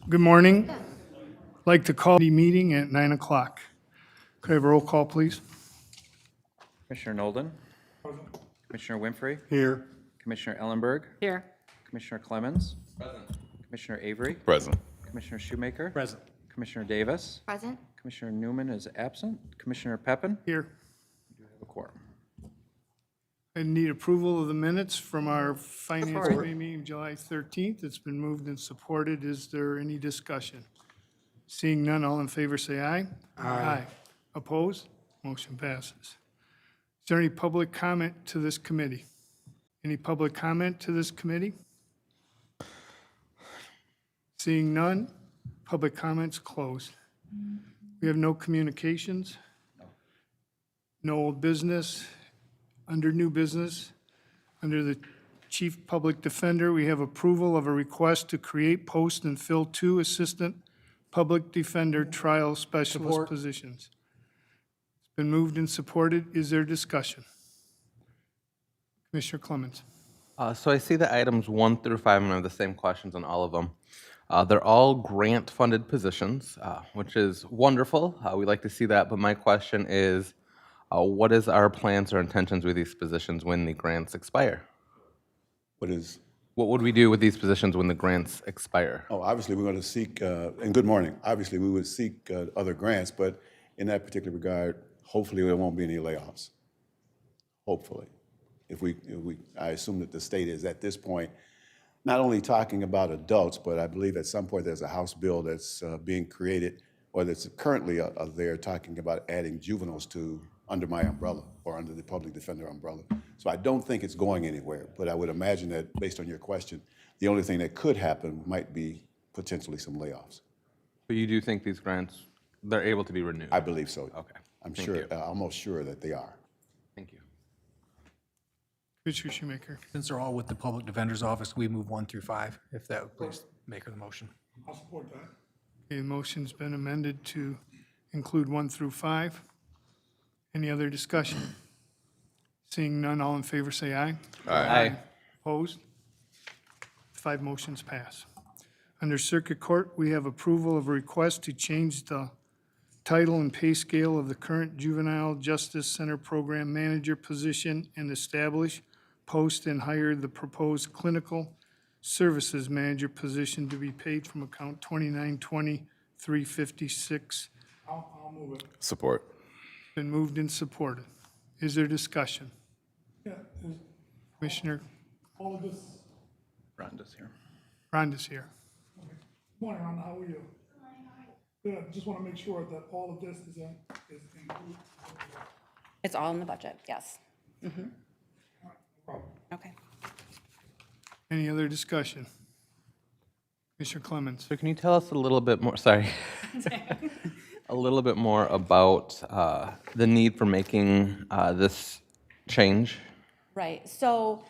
Good morning. I'd like to call the meeting at 9 o'clock. Could I have a roll call, please? Commissioner Nolden. Commissioner Winfrey. Here. Commissioner Ellenberg. Here. Commissioner Clemens. Present. Commissioner Avery. Present. Commissioner Shoemaker. Present. Commissioner Davis. Present. Commissioner Newman is absent. Commissioner Peppin. Here. We have a quorum. I need approval of the minutes from our Finance Support. Committee meeting July 13th. It's been moved and supported. Is there any discussion? Seeing none, all in favor say aye. Aye. Opposed? Motion passes. Is there any public comment to this committee? Any public comment to this committee? Seeing none, public comments closed. We have no communications? No old business? Under new business, under the Chief Public Defender, we have approval of a request to create, post, and fill 2 Assistant Public Defender Trial Specialist positions. It's been moved and supported. Is there discussion? Commissioner Clemens. So I see the items 1 through 5, and I have the same questions on all of them. They're all grant-funded positions, which is wonderful. We like to see that, but my question is, what is our plans or intentions with these positions when the grants expire? What would we do with these positions when the grants expire? Obviously, we're going to seek, and good morning, obviously, we would seek other grants, but in that particular regard, hopefully there won't be any layoffs. Hopefully. I assume that the state is at this point, not only talking about adults, but I believe at some point there's a House bill that's being created, or that's currently there talking about adding juveniles to under my umbrella or under the public defender umbrella. So I don't think it's going anywhere, but I would imagine that based on your question, the only thing that could happen might be potentially some layoffs. But you do think these grants, they're able to be renewed? I believe so. Okay. I'm Thank sure, you. almost sure that they are. Thank you. Commissioner Shoemaker. Since they're all with the Public Defender's Office, we move 1 through 5, if that would please make the motion. I'll support that. Okay, the motion's been amended to include 1 through 5. Any other discussion? Seeing none, all in favor say aye. Aye. Opposed? 5 motions pass. Under Circuit Court, we have approval of a request to change the title and pay scale of the current Juvenile Justice Center Program Manager position and establish, post, and hire the proposed Clinical Services Manager position to be paid from account 2920-356. I'll move it. Support. Been moved and supported. Is there discussion? Yeah, is Commissioner all of this, Rhonda's here. Ronda's here. okay. Morning, Ron, how are you? Good, just want to make sure that all of this is included. It's all in the budget, yes. Okay. Any other discussion? Commissioner Clemens. So can you tell us a little bit more, sorry, a little bit more about the need for making this change? Right. So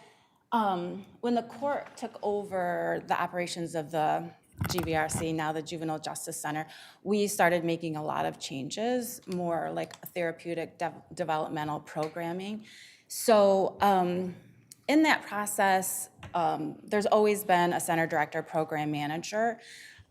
when the court took over the operations of the GVRC, now the Juvenile Justice Center, we started making a lot of changes, more like therapeutic developmental programming. So in that process, there's always been a center director, program manager.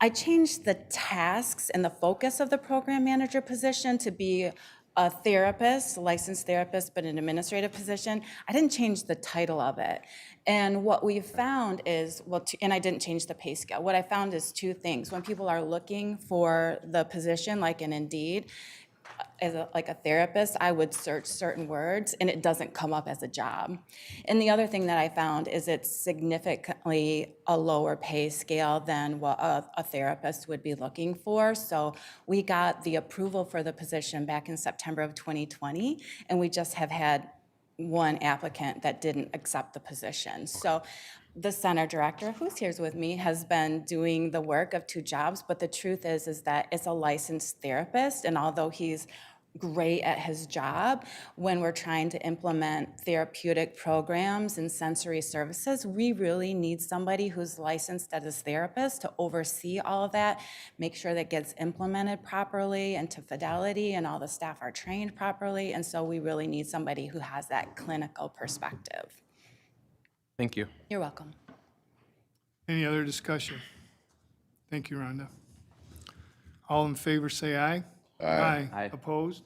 I changed the tasks and the focus of the program manager position to be a therapist, a licensed therapist, but an administrative position. I didn't change the title of it. And what we've found is, and I didn't change the pay scale. What I found is 2 things. When people are looking for the position, like in Indeed, as like a therapist, I would search certain words and it doesn't come up as a job. And the other thing that I found is it's significantly a lower pay scale than what a therapist would be looking for. So we got the approval for the position back in September of 2020, and we just have had 1 applicant that didn't accept the position. So the center director, who's here with me, has been doing the work of 2 jobs, but the truth is that it's a licensed therapist, and although he's great at his job, when we're trying to implement therapeutic programs and sensory services, we really need somebody who's licensed as a therapist to oversee all of that, make sure that gets implemented properly and to fidelity, and all the staff are trained properly, and so we really need somebody who has that clinical perspective. Thank you. You're welcome. Any other discussion? Thank you, Rhonda. All in favor, say aye. Aye. Aye. Opposed?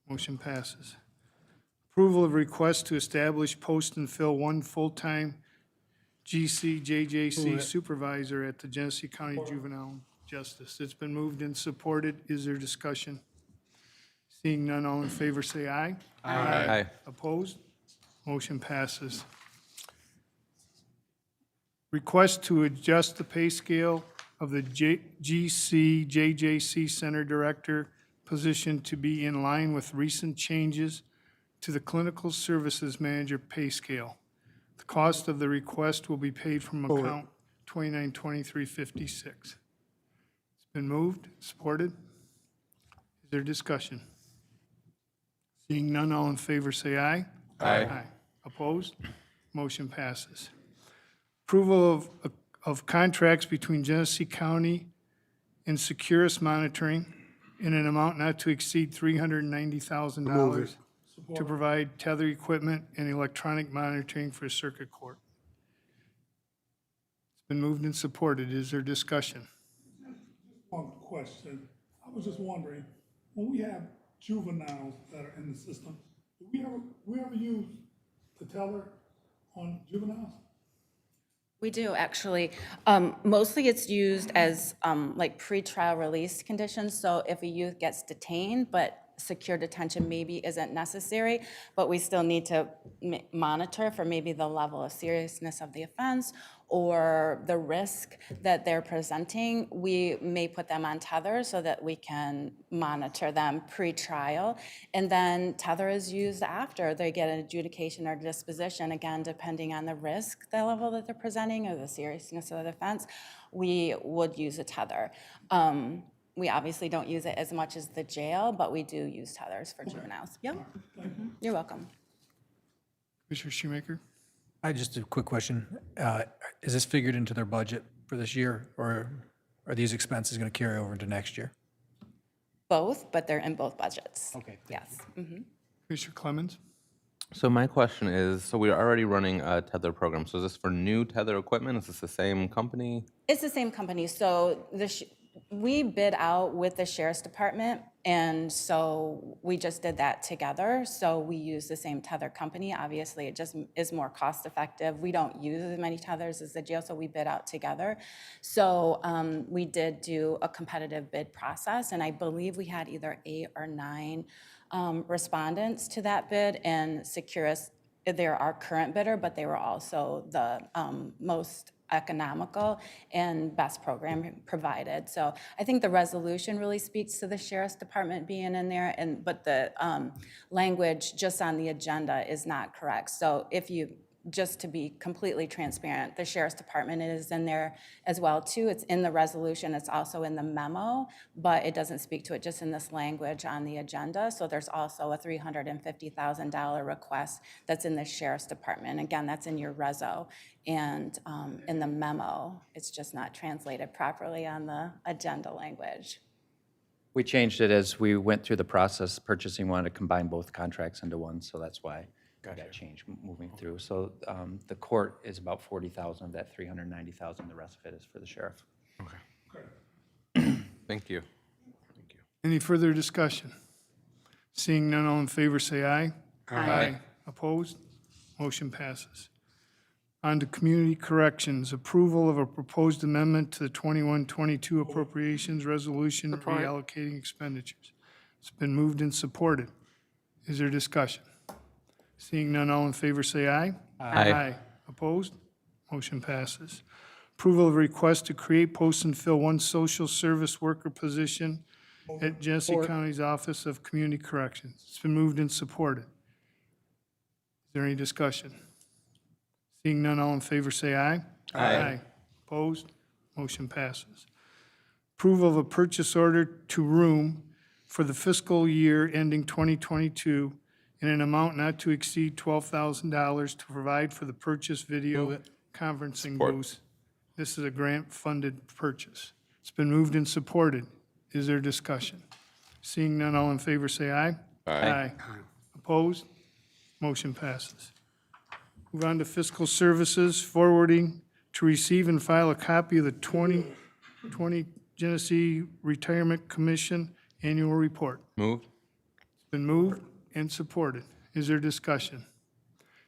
Motion passes. Approval of request to establish, post, and fill one full-time GCJJC supervisor at the Genesee County Juvenile Justice. It's been moved and supported. Is there discussion? Seeing none, all in favor, say aye. Aye. Opposed? Motion passes. Request to adjust the pay scale of the GCJJC Center Director position to be in line with recent changes to the Clinical Services Manager pay scale. The cost of the request will be paid from account 292356. It's been moved, supported. Is there discussion? Seeing none, all in favor say aye. Aye. Opposed? Motion passes. Approval of contracts between Genesee County and Securus Monitoring in an amount not to exceed $390,000 to provide tether equipment and electronic monitoring for circuit court. It's been moved and supported. Is there discussion? One question. I was just wondering, when we have juveniles that are in the system, do we ever use the teller on juveniles? We do, actually. Mostly it's used as like pretrial release conditions. So if a youth gets detained, but secure detention maybe isn't necessary, but we still need to monitor for maybe the level of seriousness of the offense or the risk that they're presenting, we may put them on tether so that we can monitor them pre-trial. And then tether is used after they get an adjudication or disposition, again, depending on the risk, the level that they're presenting or the seriousness of the offense, we would use a tether. We obviously don't use it as much as the jail, but we do use tethers for juveniles. Yep. You're welcome. Commissioner Shoemaker? I just a quick question. Is this figured into their budget for this year, or are these expenses going to carry over into next year? Both, but they're in both budgets. Okay. Yes. Commissioner Clemens? So my question is, so we're already running a tether program. So is this for new tether equipment? Is this the same company? It's the same company. So we bid out with the Sheriff's Department, and so we just did that together. So we use the same tether company. Obviously, it just is more cost effective. We don't use as many tethers as the jail, so we bid out together. So we did do a competitive bid process, and I believe we had either 8 or 9 respondents to that bid, and Securus, they're our current bidder, but they were also the most economical and best program provided. So I think the resolution really speaks to the Sheriff's Department being in there, but the language just on the agenda is not correct. So just to be completely transparent, the Sheriff's Department is in there as well too. It's in the resolution, it's also in the memo, but it doesn't speak to it just in this language on the agenda. So there's also a $350,000 request that's in the Sheriff's Department. Again, that's in your reso. And in the memo, it's just not translated properly on the agenda language. We changed it as we went through the process. Purchasing wanted to combine both contracts into one, so that's why that changed moving through. So the court is about 40,000 of that 390,000. The rest of it is for the sheriff. Thank you. Any further discussion? Seeing none, all in favor say aye. Aye. Opposed? Motion passes. On to community corrections, approval of a proposed amendment to the 21-22 appropriations resolution reallocating expenditures. It's been moved and supported. Is there discussion? Seeing none, all in favor say aye. Aye. Opposed? Motion passes. Approval of request to create, post, and fill one social service worker position at Genesee County's Office of Community Corrections. It's been moved and supported. Is there any discussion? Seeing none, all in favor say aye. Aye. Opposed? Motion passes. Approval of a purchase order to Room for the fiscal year ending 2022 in an amount not to exceed $12,000 to provide for the purchase video conferencing booth. This is a grant-funded purchase. It's been moved and supported. Is there discussion? Seeing none, all in favor say aye. Aye. Opposed? Motion passes. Move on to fiscal services, forwarding to receive and file a copy of the 20 Genesee Retirement Commission Annual Report. Moved. Been moved and supported. Is there discussion?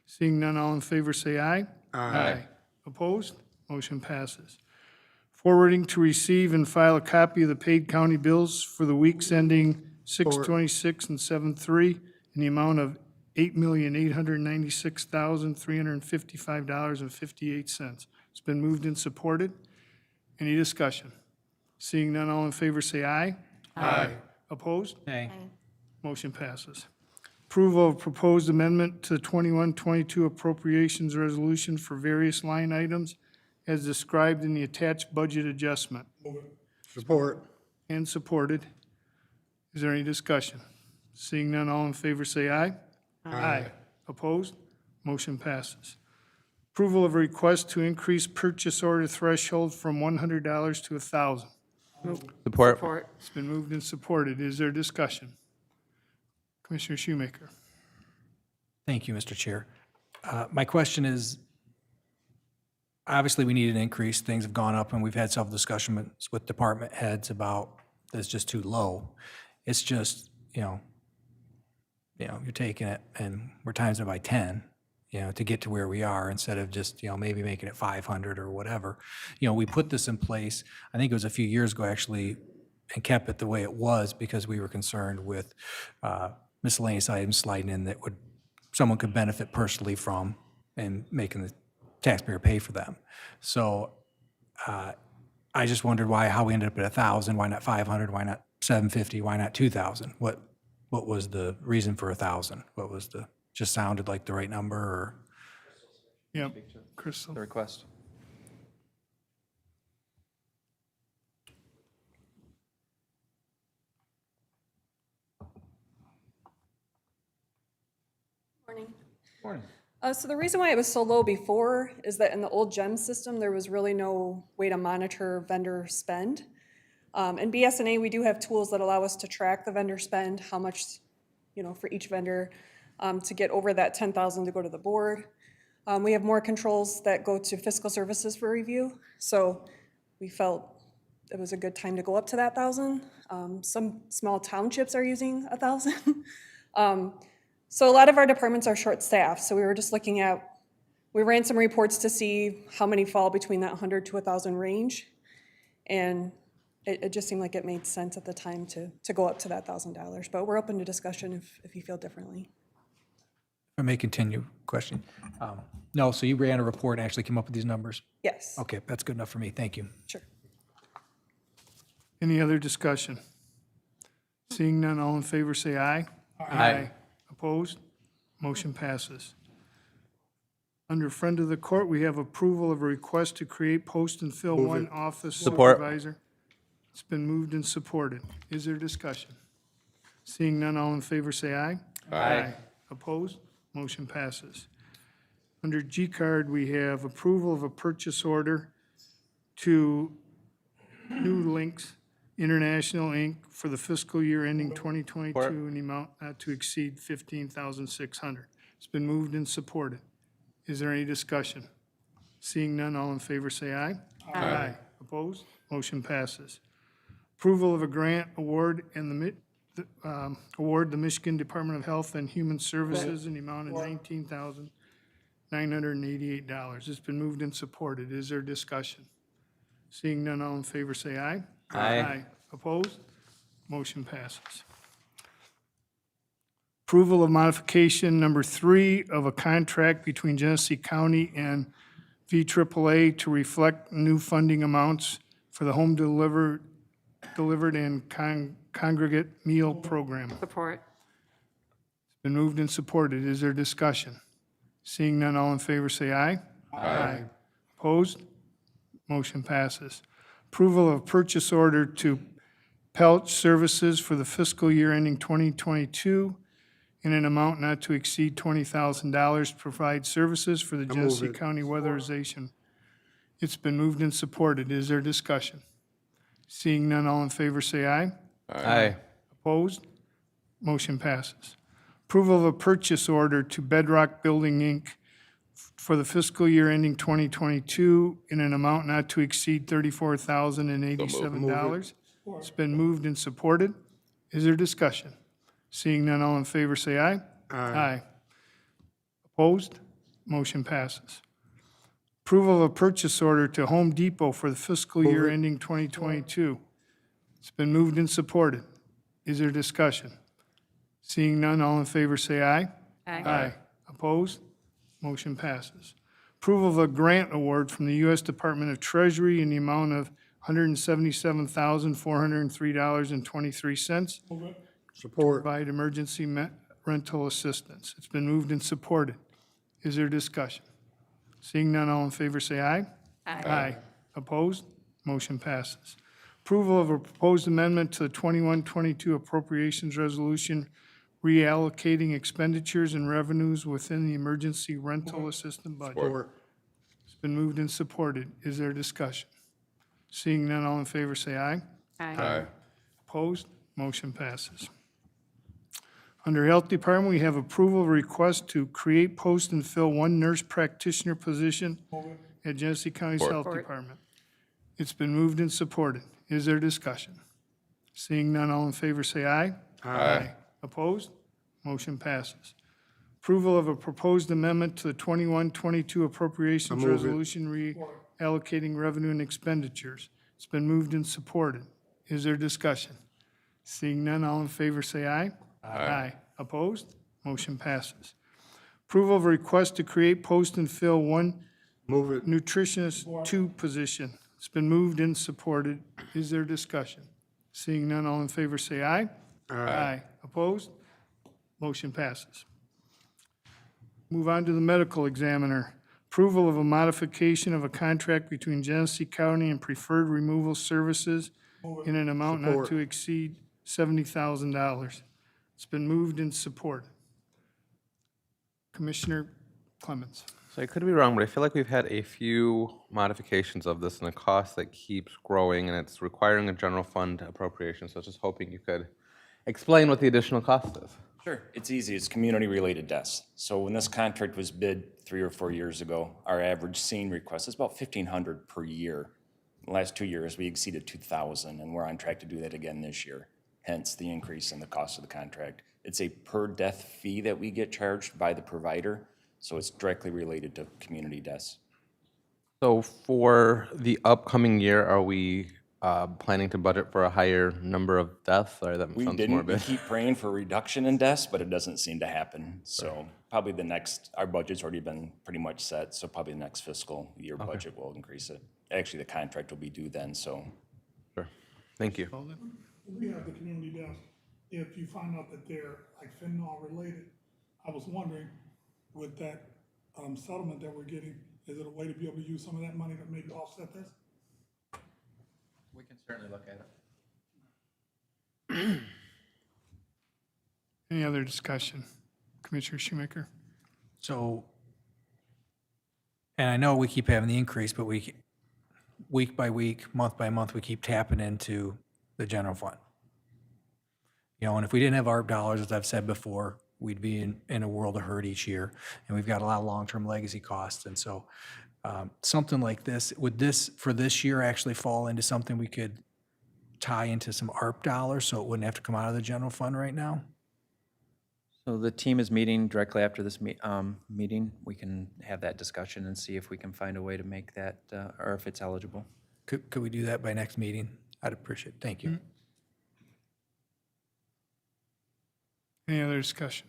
Seeing none, all in favor say aye. Aye. Opposed? Motion passes. Forwarding to receive and file a copy of the paid county bills for the weeks ending 6/26 and 7/3 in the amount of $8,896,355.58. It's been moved and supported. Any discussion? Seeing none, all in favor say aye. Aye. Opposed? Nay. Motion passes. Approval of proposed amendment to the 21-22 appropriations resolution for various line items as described in the attached budget adjustment. Support. And supported. Is there any discussion? Seeing none, all in favor say aye. Aye. Opposed? Motion passes. Approval of a request to increase purchase order threshold from $100 to $1,000. Support. It's been moved and supported. Is there discussion? Commissioner Shoemaker. Thank you, Mr. Chair. My question is, obviously, we need an increase. Things have gone up, and we've had several discussions with department heads about it's just too low. It's just, you're taking it and we're timing it by 10, to get to where we are instead of just, maybe making it 500 or whatever. We put this in place, I think it was a few years ago, actually, and kept it the way it was because we were concerned with miscellaneous items sliding in that someone could benefit personally from and making the taxpayer pay for them. So I just wondered how we ended up at 1,000, why not 500, why not 750, why not 2,000? What was the reason for 1,000? Just sounded like the right number, or? Yep. Crystal. The request. Morning. Morning. So the reason why it was so low before is that in the old GEM system, there was really no way to monitor vendor spend. In BSNA, we do have tools that allow us to track the vendor spend, how much, for each vendor, to get over that 10,000 to go to the board. We have more controls that go to fiscal services for review. So we felt it was a good time to go up to that 1,000. Some small townships are using 1,000. So a lot of our departments are short-staffed, so we were just looking at, we ran some reports to see how many fall between that 100 to 1,000 range, and it just seemed like it made sense at the time to go up to that $1,000, but we're open to discussion if you feel differently. I may continue, question. No, so you ran a report and actually came up with these numbers? Yes. Okay, that's good enough for me, thank you. Sure. Any other discussion? Seeing none, all in favor say aye. Aye. Opposed? Motion passes. Under Friend of the Court, we have approval of a request to create, post, and fill one office Support. supervisor. It's been moved and supported. Is there discussion? Seeing none, all in favor say aye. Aye. Opposed? Motion passes. Under G card, we have approval of a purchase order to New Links International, Inc. for the fiscal year ending 2022 in the amount not to exceed $15,600. It's been moved and supported. Is there any discussion? Seeing none, all in favor say aye. Aye. Opposed? Motion passes. Approval of a grant award and award the Michigan Department of Health and Human Services in the amount of $19,988. It's been moved and supported. Is there discussion? Seeing none, all in favor say aye. Aye. Opposed? Motion passes. Approval of modification number 3 of a contract between Genesee County and VAAA to reflect new funding amounts for the home delivered and congregate meal program. Support. It's been moved and supported. Is there discussion? Seeing none, all in favor say aye. Aye. Opposed? Motion passes. Approval of purchase order to Pelch Services for the fiscal year ending 2022 in an amount not to exceed $20,000 to provide services for the Genesee County Weatherization. It's been moved and supported. Is there discussion? Seeing none, all in favor say aye. Aye. Opposed? Motion passes. Approval of a purchase order to Bedrock Building, Inc. for the fiscal year ending 2022 in an amount not to exceed $34,087. It's been moved and supported. Is there discussion? Seeing none, all in favor say aye. Aye. Opposed? Motion passes. Approval of a purchase order to Home Depot for the fiscal year ending 2022. It's been moved and supported. Is there discussion? Seeing none, all in favor say aye. Aye. Opposed? Motion passes. Approval of a grant award from the U.S. Department of Treasury in the amount of $177,403.23. Support. Provide emergency rental assistance. It's been moved and supported. Is there discussion? Seeing none, all in favor say aye. Aye. Opposed? Motion passes. Approval of a proposed amendment to the 21-22 appropriations resolution reallocating expenditures and revenues within the emergency rental assistance budget. Support. It's been moved and supported. Is there discussion? Seeing none, all in favor say aye. Aye. Opposed? Motion passes. Under Health Department, we have approval of request to create, post, and fill one nurse practitioner position at Genesee County's Health Department. It's been moved and supported. Is there discussion? Seeing none, all in favor say aye. Aye. Opposed? Motion passes. Approval of a proposed amendment to the 21-22 appropriations move it. resolution reallocating revenue and expenditures. It's been moved and supported. Is there discussion? Seeing none, all in favor say aye. Aye. Opposed? Motion passes. Approval of a request to create, post, and fill one Move it. nutritionist 2 position. It's been moved and supported. Is there discussion? Seeing none, all in favor say aye. Aye. Opposed? Motion passes. Move on to the medical examiner. Approval of a modification of a contract between Genesee County and Preferred Removal Services in an amount not Support. to exceed $70,000. It's been moved and supported. Commissioner Clemens. So I could be wrong, but I feel like we've had a few modifications of this and a cost that keeps growing and it's requiring a general fund appropriation. So I was just hoping you could explain what the additional cost is. Sure, it's easy. It's community-related deaths. So when this contract was bid 3 or 4 years ago, our average scene request is about $1,500 per year. In the last 2 years, we exceeded 2,000, and we're on track to do that again this year, hence the increase in the cost of the contract. It's a per-death fee that we get charged by the provider, so it's directly related to community deaths. So for the upcoming year, are we planning to budget for a higher number of deaths? Or that We sounds didn't, we morbid. keep praying for reduction in deaths, but it doesn't seem to happen. So probably our budget's already been pretty much set, so probably the next fiscal year budget will increase it. Actually, the contract will be due then, so. Sure. Thank you. We have the community deaths, if you find out that they're like fentanyl related, I was wondering, with that settlement that we're getting, is it a way to be able to use some of that money to maybe offset this? We can certainly look at it. Any other discussion? Commissioner Shoemaker? So, and I know we keep having the increase, but week by week, month by month, we keep tapping into the general fund. You know, and if we didn't have ARP dollars, as I've said before, we'd be in a world of hurt each year. And we've got a lot of long-term legacy costs. And so something like this, would this, for this year, actually fall into something we could tie into some ARP dollars so it wouldn't have to come out of the general fund right now? So the team is meeting directly after this meeting. We can have that discussion and see if we can find a way to make that, or if it's eligible. Could we do that by next meeting? I'd appreciate it. Thank you. Any other discussion?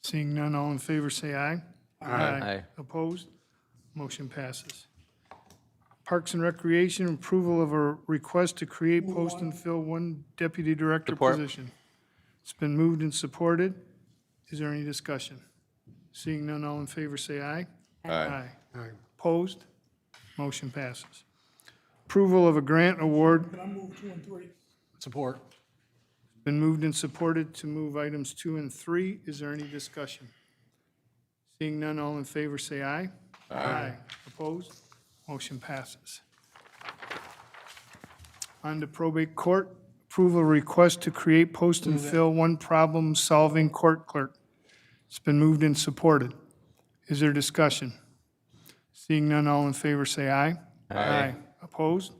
Seeing none, all in favor say aye. Aye. Opposed? Motion passes. Parks and Recreation, approval of a request to create, post, and fill one deputy director Support. position. It's been moved and supported. Is there any discussion? Seeing none, all in favor say aye. Aye. Opposed? Motion passes. Approval of a grant award, Can I move 2 and 3? Support. been moved and supported to move items 2 and 3. Is there any discussion? Seeing none, all in favor say aye. Aye. Opposed? Motion passes. On to probate court, approval request to create, post, and fill one problem-solving court clerk. It's been moved and supported. Is there discussion? Seeing none, all in favor say aye. Aye. Opposed?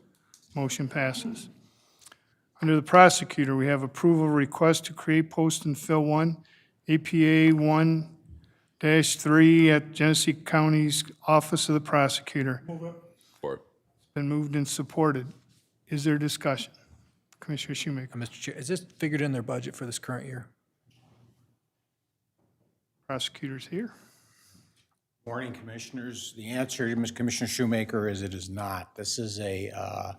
Motion passes. Under the prosecutor, we have approval request to create, post, and fill one APA 1-3 at Genesee County's Office of the Prosecutor. Support. Been moved and supported. Is there discussion? Commissioner Shoemaker. Mr. Chair, is this figured in their budget for this current year? Prosecutor's here. Morning, Commissioners. The answer, Ms. Commissioner Shoemaker, is it is not. This is a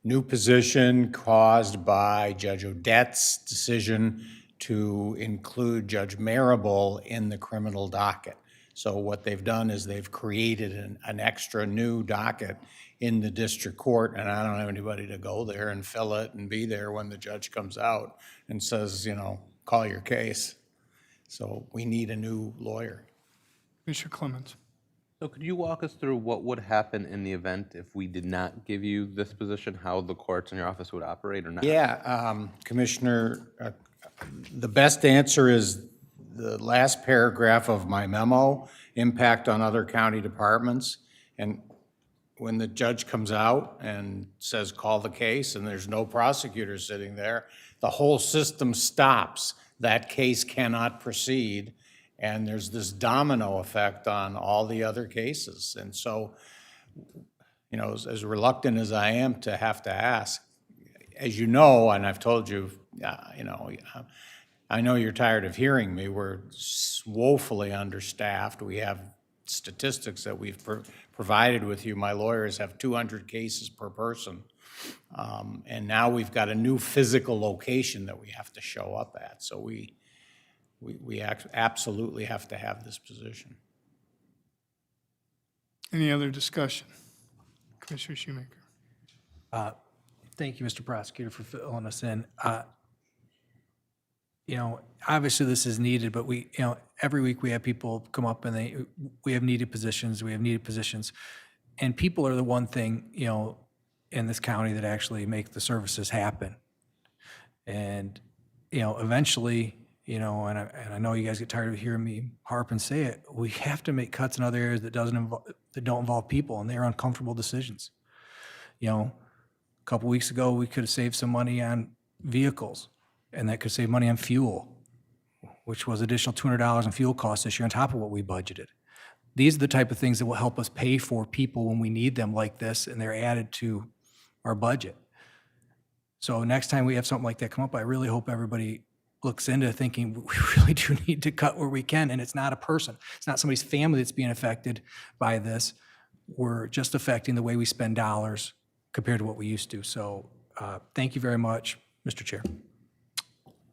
new position caused by Judge Odette's decision to include Judge Marable in the criminal docket. So what they've done is they've created an extra new docket in the district court, and I don't have anybody to go there and fill it and be there when the judge comes out and says, you know, call your case. So we need a new lawyer. Commissioner Clemens. So could you walk us through what would happen in the event if we did not give you this position, how the courts in your office would operate or not? Yeah, Commissioner, the best answer is the last paragraph of my memo, impact on other county departments. And when the judge comes out and says, call the case, and there's no prosecutor sitting there, the whole system stops. That case cannot proceed, and there's this domino effect on all the other cases. And so, you know, as reluctant as I am to have to ask, as you know, and I've told you, you know, I know you're tired of hearing me, we're woefully understaffed. We have statistics that we've provided with you. My lawyers have 200 cases per person. And now we've got a new physical location that we have to show up at. So we absolutely have to have this position. Any other discussion? Commissioner Shoemaker. Thank you, Mr. Prosecutor, for filling us in. You know, obviously this is needed, but we, you know, every week we have people come up and we have needed positions, and people are the one thing, you know, in this county that actually make the services happen. And, you know, eventually, you know, and I know you guys get tired of hearing me harp and say it, we have to make cuts in other areas that don't involve people, and they're uncomfortable decisions. You know, a couple weeks ago, we could have saved some money on vehicles, and that could save money on fuel, which was additional $200 in fuel costs this year on top of what we budgeted. These are the type of things that will help us pay for people when we need them like this, and they're added to our budget. So next time we have something like that come up, I really hope everybody looks into thinking we really do need to cut where we can, and it's not a person. It's not somebody's family that's being affected by this. We're just affecting the way we spend dollars compared to what we used to. So thank you very much, Mr. Chair.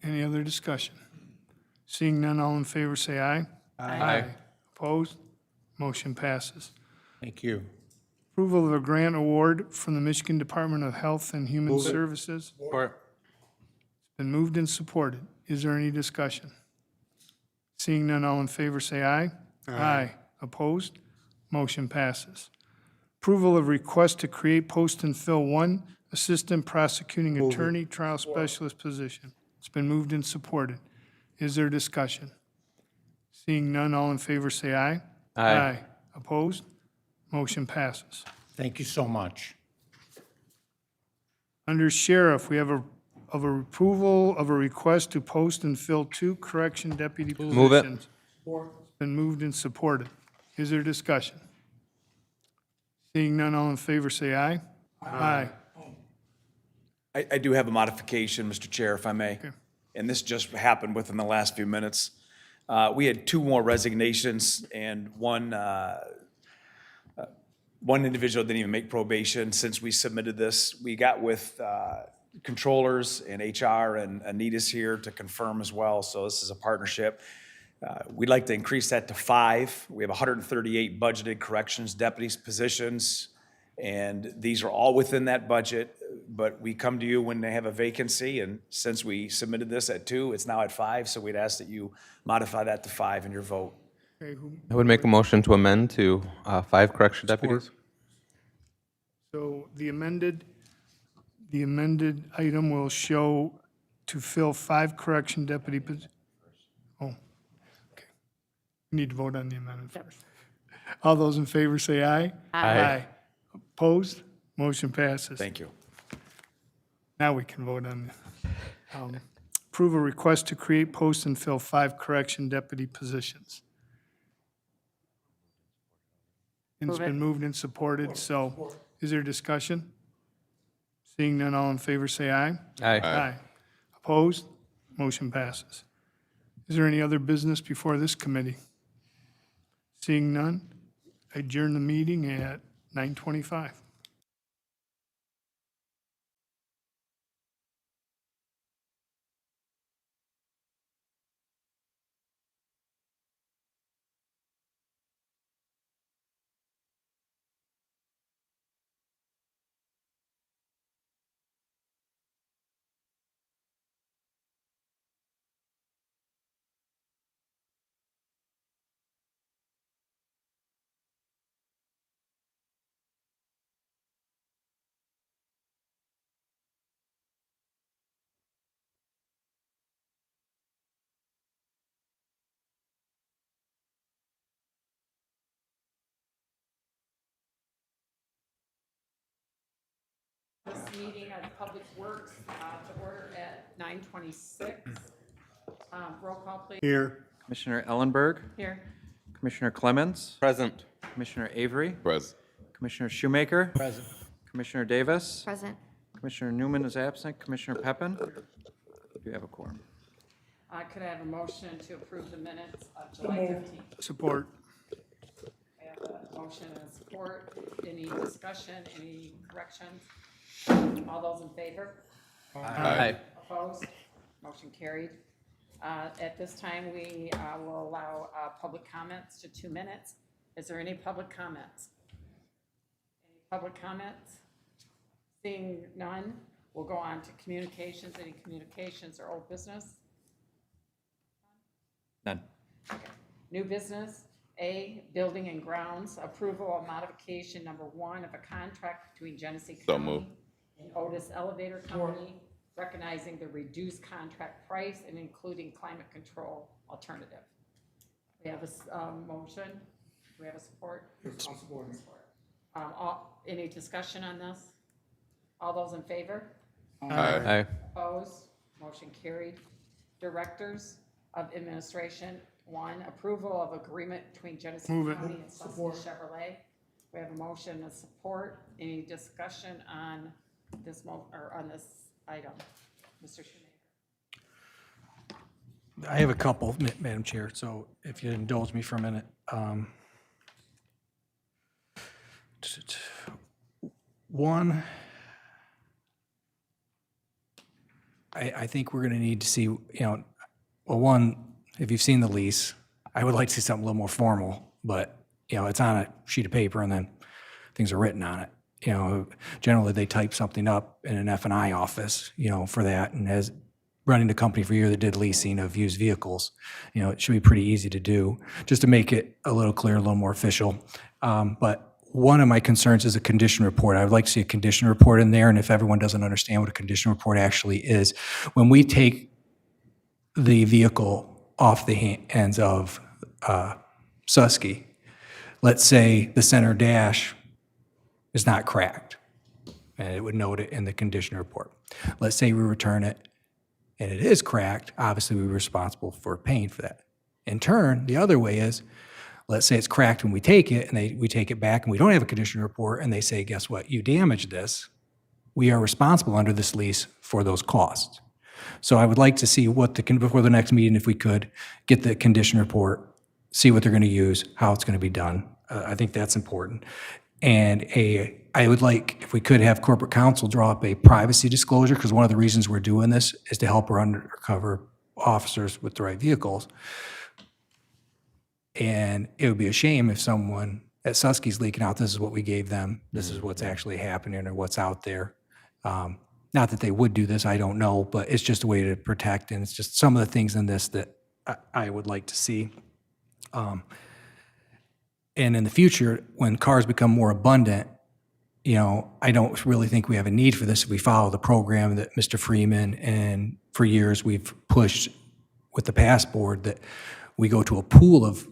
Any other discussion? Seeing none, all in favor say aye. Aye. Opposed? Motion passes. Thank you. Approval of a grant award from the Michigan Department of Health and Human Services. Support. Been moved and supported. Is there any discussion? Seeing none, all in favor say aye. Aye. Opposed? Motion passes. Approval of request to create, post, and fill one assistant prosecuting attorney trial specialist position. It's been moved and supported. Is there discussion? Seeing none, all in favor say aye. Aye. Opposed? Motion passes. Thank you so much. Under Sheriff, we have a approval of a request to post and fill 2 correction deputy positions. Move it. It's been moved and supported. Is there discussion? Seeing none, all in favor say aye. Aye. I do have a modification, Mr. Chair, if I may. And this just happened within the last few minutes. We had 2 more resignations, and one individual didn't even make probation since we submitted this. We got with controllers and HR, and Anita's here to confirm as well, so this is a partnership. We'd like to increase that to 5. We have 138 budgeted corrections deputies positions, and these are all within that budget, but we come to you when they have a vacancy, and since we submitted this at 2, it's now at 5, so we'd ask that you modify that to 5 in your vote. Okay, I would make a motion to amend to 5 correction deputies. so the amended item will show to fill 5 correction deputy positions. Oh, okay. We need to vote on the amendment first. All those in favor say aye. Aye. Opposed? Motion passes. Thank you. Now we can vote on, approve a request to create, post, and fill 5 correction deputy positions. And it's been moved and supported, so is there discussion? Seeing none, all in favor say aye. Aye. Opposed? Motion passes. Is there any other business before this committee? Seeing none, I adjourn the meeting at 9:25. This meeting of Public Works to order at 9:26. Roll call, please. Here. Commissioner Ellenberg, Here. Commissioner Clemens, Present. Commissioner Avery, Present. Commissioner Shoemaker. Present. Commissioner Davis. Present. Commissioner Newman is absent. Commissioner Peppin. You have a quorum. Could I have a motion to approve the minutes of July 15th? Support. I have a motion and support. Any discussion, any corrections? All those in favor? Aye. Opposed? Motion carried. At this time, we will allow public comments to 2 minutes. Is there any public comments? Any public comments? Seeing none, we'll go on to communications. Any communications or old business? None. New business, A, Building and Grounds, approval of modification number 1 of a contract between Genesee County and Otis Elevator Company, recognizing the reduced contract price and including climate control alternative. We have a motion. Do we have a support? Support. Any discussion on this? All those in favor? Aye. Opposed? Motion carried. Directors of Administration, 1, approval of agreement between Genesee Move it. County and Sussex Chevrolet. We have a motion and support. Any discussion on this on this item? Mr. Shoemaker. I have a couple, Madam Chair, so if you indulge me for a minute. One, I think we're going to need to see, well, one, if you've seen the lease, I would like to see something a little more formal, but, it's on a sheet of paper and then things are written on it. Generally they type something up in an F&I office, for that, and as running the company for a year that did leasing of used vehicles, it should be pretty easy to do, just to make it a little clear, a little more official. But one of my concerns is a condition report. I would like to see a condition report in there, and if everyone doesn't understand what a condition report actually is, when we take the vehicle off the hands of Susky, let's say the center dash is not cracked, and it would note it in the condition report. Let's say we return it, and it is cracked, obviously we're responsible for paying for that. In turn, the other way is, let's say it's cracked when we take it, and we take it back, and we don't have a condition report, and they say, guess what, you damaged this. We are responsible under this lease for those costs. So I would like to see before the next meeting, if we could, get the condition report, see what they're going to use, how it's going to be done. I think that's important. And I would like, if we could, have corporate counsel draw up a privacy disclosure, because one of the reasons we're doing this is to help our undercover officers with the right vehicles. And it would be a shame if someone at Susky's leaking out, this is what we gave them, this is what's actually happening or what's out there. Not that they would do this, I don't know, but it's just a way to protect, and it's just some of the things in this that I would like to see. And in the future, when cars become more abundant, I don't really think we have a need for this if we follow the program that Mr. Freeman and for years we've pushed with the passport, that we go to a pool of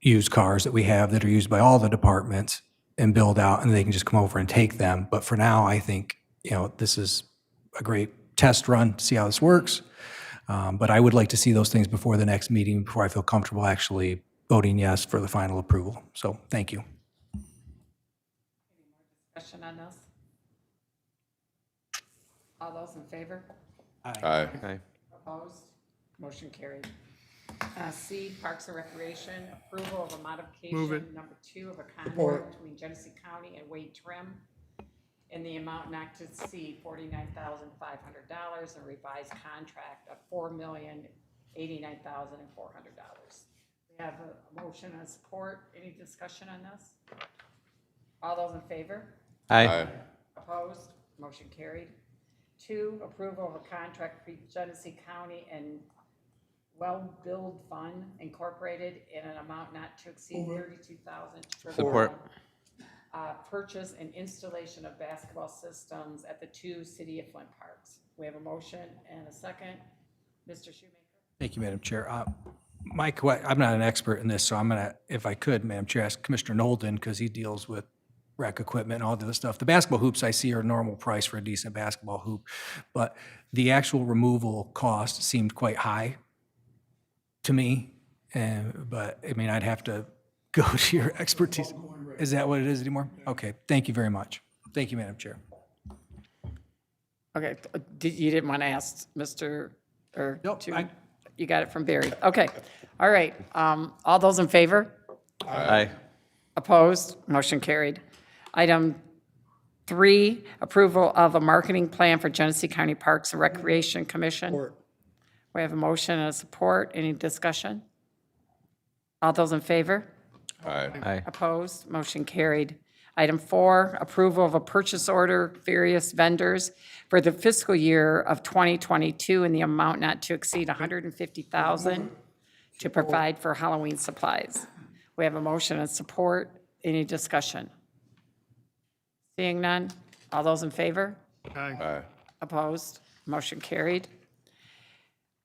used cars that we have that are used by all the departments and build out, and they can just come over and take them. But for now, I think, this is a great test run to see how this works. But I would like to see those things before the next meeting, before I feel comfortable actually voting yes for the final approval. So, thank you. Discussion on this? All those in favor? Aye. Opposed? Motion carried. C, Parks and Recreation, approval of a modification number 2 of a contract between Genesee County and Wade Trim in the amount not to exceed $49,500 and revised contract of $4,089,400. We have a motion and support. Any discussion on this? All those in favor? Aye. Opposed? Motion carried. 2, approval of a contract for Genesee County and Well Build Fund Incorporated in an amount not to exceed $32,000 to Support. purchase and installation of basketball systems at the 2 City of Flint parks. We have a motion and a second. Mr. Shoemaker? Thank you, Madam Chair. I'm not an expert in this, so I'm going to, if I could, Madam Chair, ask Commissioner Nolden, because he deals with rec equipment and all the other stuff. The basketball hoops I see are normal price for a decent basketball hoop, but the actual removal cost seemed quite high to me. But, I mean, I'd have to go to your expertise. Is that what it is anymore? Okay, thank you very much. Thank you, Madam Chair. Okay, you didn't want to ask Mr. or? Nope, to- You got it from Barry. Okay, all right. All those in favor? Aye. Opposed? Motion carried. Item 3, approval of a marketing plan for Genesee County Parks and Recreation Commission. Support. We have a motion and a support. Any discussion? All those in favor? Aye. Opposed? Motion carried. Item 4, approval of a purchase order, various vendors for the fiscal year of 2022 in the amount not to exceed $150,000 to provide for Halloween supplies. We have a motion and support. Any discussion? Seeing none? All those in favor? Aye. Opposed? Motion carried.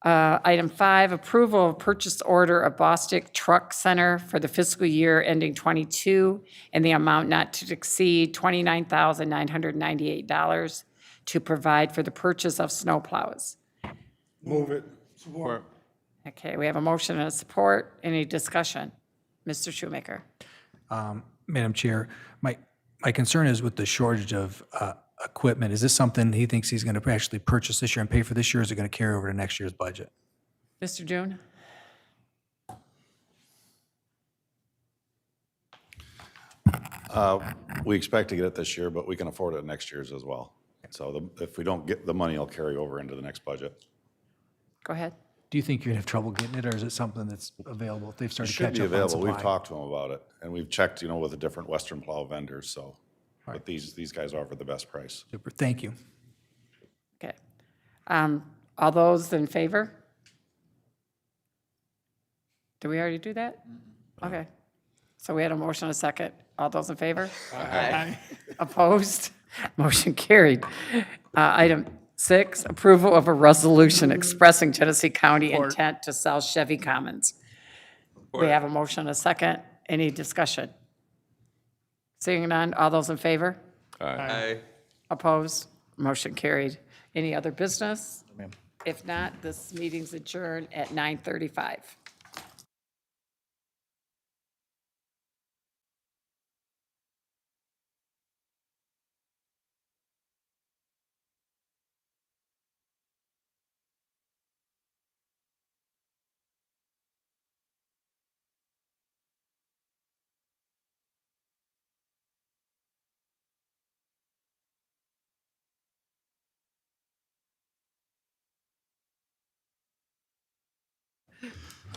Item 5, approval of purchase order of Bostic Truck Center for the fiscal year ending '22 in the amount not to exceed $29,998 to provide for the purchase of snowplows. Move it. Support. Okay, we have a motion and a support. Any discussion? Mr. Shoemaker? Madam Chair, my concern is with the shortage of equipment. Is this something he thinks he's going to actually purchase this year and pay for this year, or is it going to carry over to next year's budget? Mr. June? We expect to get it this year, but we can afford it next year's as well. So if we don't get the money, it'll carry over into the next budget. Go ahead. Do you think you're going to have trouble getting it, or is it something that's available if they've It started to should catch be up on available. We've supply? talked to them about it, and we've checked, with the different Western plow vendors, so. But these guys offer the best price. Super, thank you. Okay. All those in favor? Did we already do that? Okay. So we had a motion and a second. All those in favor? Aye. Opposed? Motion carried. Item 6, approval of a resolution expressing Genesee County intent to sell Chevy Commons. We have a motion and a second. Any discussion? Seeing none, all those in favor? Aye. Opposed? Motion carried. Any other business? If not, this meeting's adjourned at 9:35.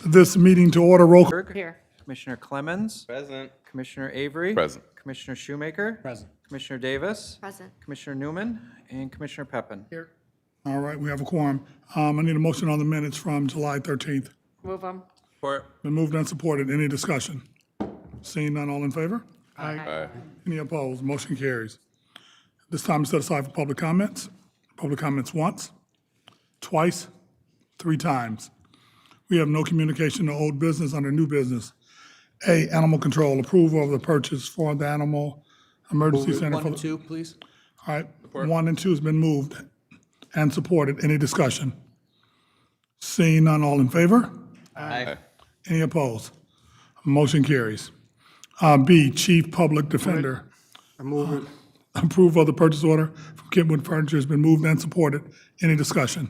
This meeting to order, roll. Here. Commissioner Clemens, Present. Commissioner Avery. Present. Commissioner Shoemaker. Present. Commissioner Davis. Present. Commissioner Newman, and Commissioner Peppin. All right, we have a quorum. I need a motion on the minutes from July 13th. Move them. Support. Been moved and supported. Any discussion? Seeing none, all in favor? Aye. Any opposed? Motion carries. This time is set aside for public comments. Public comments once, twice, 3 times. We have no communication to old business under new business. A, animal control, approval of the purchase for the animal emergency center. One for and the- two, please. All right, 1 and 2 has been moved and supported. Any discussion? Seeing none, all in favor? Aye. Any opposed? Motion carries. B, Chief Public Defender. I move it. Approval of the purchase order from Kentwood Furniture has been moved and supported. Any discussion?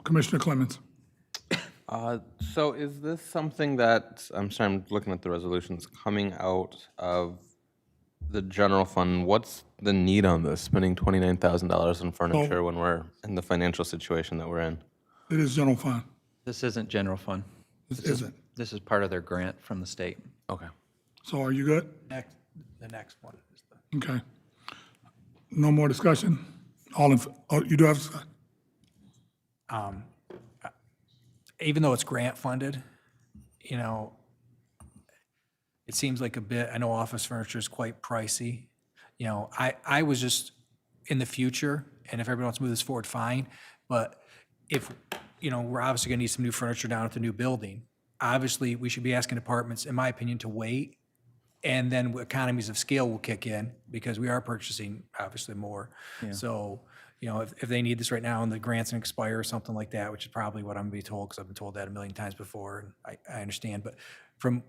Commissioner Clemens. So is this something that, I'm sorry, I'm looking at the resolutions, coming out of the general fund? What's the need on this, spending $29,000 on furniture when we're in the financial situation that we're in? It is general fund. This isn't general fund. This isn't. This is part of their grant from the state. Okay. So are you good? The next one is the. Okay. No more discussion? You do have, Even though it's grant funded, you know, it seems like a bit, I know office furniture is quite pricey. You know, I was just, in the future, and if everybody wants to move this forward, fine, but if, you know, we're obviously gonna need some new furniture down at the new building, obviously, we should be asking departments, in my opinion, to wait, and then economies of scale will kick in, because we are purchasing obviously more. So, you know, if they need this right now and the grants can expire or something like that, which is probably what I'm gonna be told, because I've been told that a million times before, and I understand, but from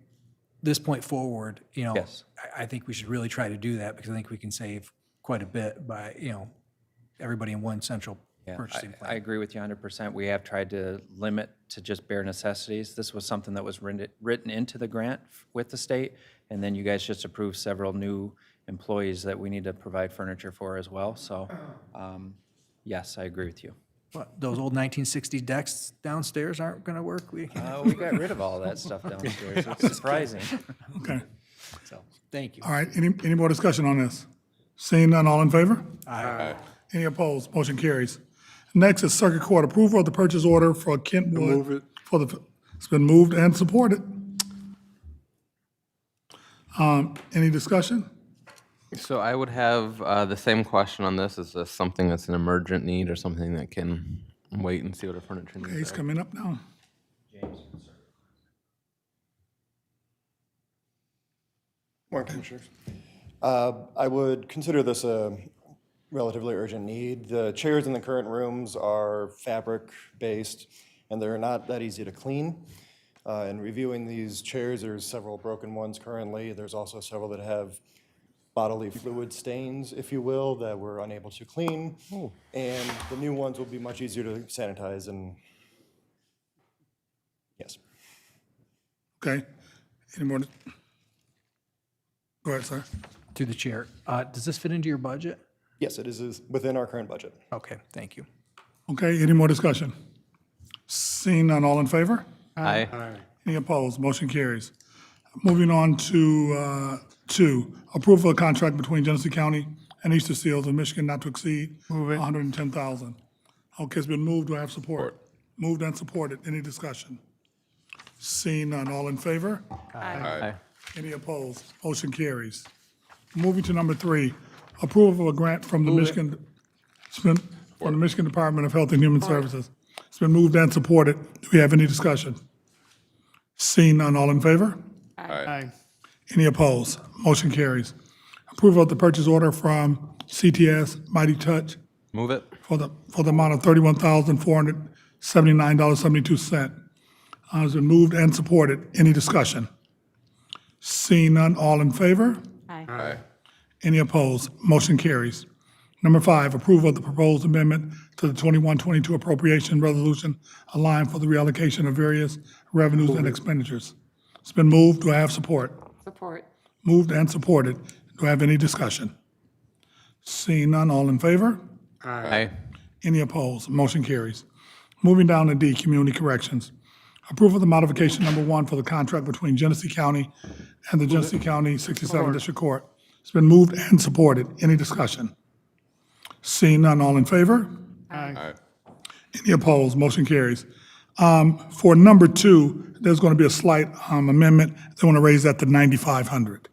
this point forward, you know, Yes. I think we should really try to do that, because I think we can save quite a bit by, you know, everybody in one central Yeah, purchasing I plan. agree with you 100%. We have tried to limit to just bare necessities. This was something that was written into the grant with the state, and then you guys just approved several new employees that we need to provide furniture for as well. So, yes, I agree with you. What, those old 1960s decks downstairs aren't gonna work? We We got rid of all that stuff downstairs. It's surprising. okay. So, thank you. All right, any more discussion on this? Seeing none, all in favor? Aye. Any opposed? Motion carries. Next is Circuit Court, approval of the purchase order for Kentwood. Move it. It's been moved and supported. Any discussion? So I would have the same question on this. Is this something that's an emergent need or something that can wait and see what our furniture Okay, needs he's are? coming up now. Morning, Commissioners. I would consider this a relatively urgent need. The chairs in the current rooms are fabric-based, and they're not that easy to clean. In reviewing these chairs, there's several broken ones currently. There's also several that have bodily fluid stains, if you will, that we're unable to clean. And the new ones will be much easier to sanitize and, yes. Okay, any more? Go ahead, sir. Through the chair, does this fit into your budget? Yes, it is within our current budget. Okay, thank you. Okay, any more discussion? Seeing none, all in favor? Aye. Any opposed? Motion carries. Moving on to 2, approval of contract between Genesee County and Easter Seals of Michigan not to exceed $110,000. Okay, it's been moved. Do I have support? Moved and supported. Any discussion? Seeing none, all in favor? Aye. Any opposed? Motion carries. Moving to number 3, approval of a grant from the Michigan, from the Michigan Department of Health and Human Services. It's been moved and supported. Do we have any discussion? Seeing none, all in favor? Aye. Any opposed? Motion carries. Approval of the purchase order from CTS Mighty Touch Move it. for the amount of $31,479.72. It's been moved and supported. Any discussion? Seeing none, all in favor? Aye. Any opposed? Motion carries. Number 5, approval of the proposed amendment to the 21-22 appropriation resolution aligned for the reallocation of various revenues and expenditures. It's been moved. Do I have support? Support. Moved and supported. Do I have any discussion? Seeing none, all in favor? Aye. Any opposed? Motion carries. Moving down to D, Community Corrections. Approval of the modification number 1 for the contract between Genesee County and the Genesee County 67 District Court. It's been moved and supported. Any discussion? Seeing none, all in favor? Aye. Any opposed? Motion carries. For number 2, there's going to be a slight amendment. They want to raise that to $9,500.